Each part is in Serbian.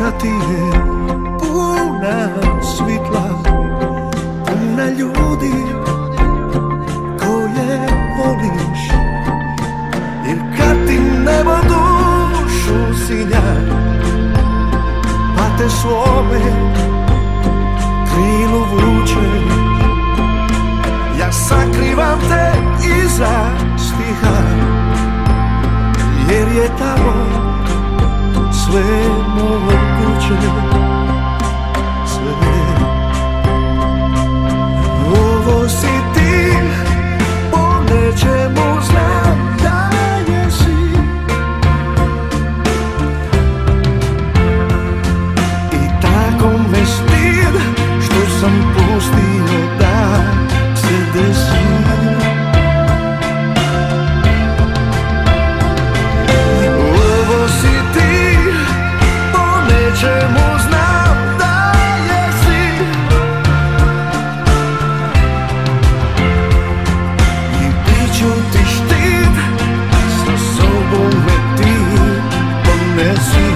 Kuća ti je puna svitla, puna ljudi koje voliš. Jer kad ti nebo dušu sinja, pa te svome krilu vuče, ja sakrivam te iza stiha, jer je tamo sve moguće, sve. Ovo si ti, po nečemu znam da jesi, i tako me stid što sam pustio da se desi. Čemu znam da jesi, i bit ću ti štit, sa sobom me ti ponesi.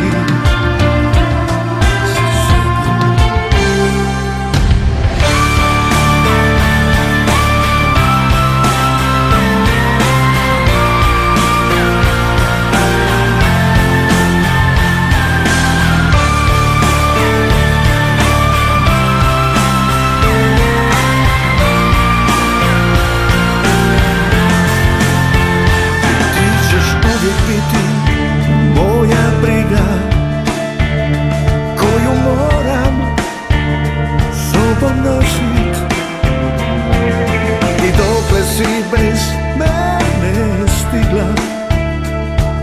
I dokle si bez mene stigla,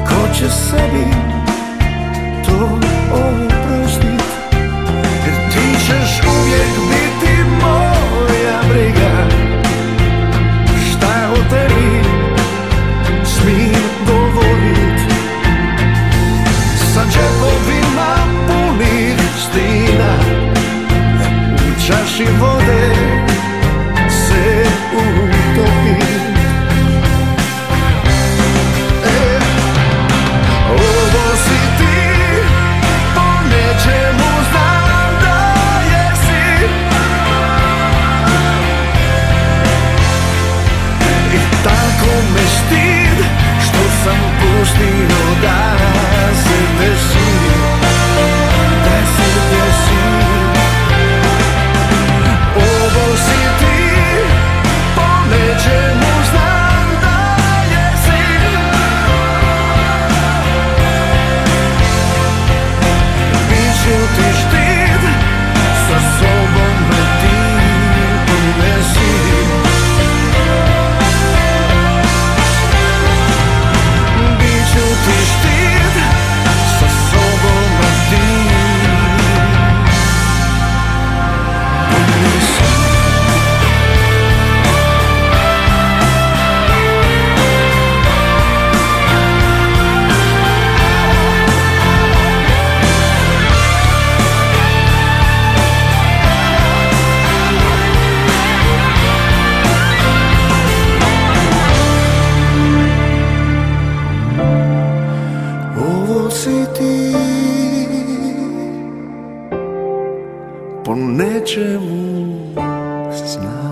ko će sebi to oprostit? Jer ti ćeš uvijek biti moja briga, šta o tebi smijem govorit? Sa džepovima punih stina, u čaši vode se utopim. Ovo si ti, po nečemu znam da jesi, i tako me stid što sam pustio da se desi, da se desi. Ovo si ti, po nečemu znam da jesi, bit ću ti štit, sa sobom me ti ponesi. Bit ću ti štit, sa sobom me ti ponesi. Ovo si ti, po nečemu znam.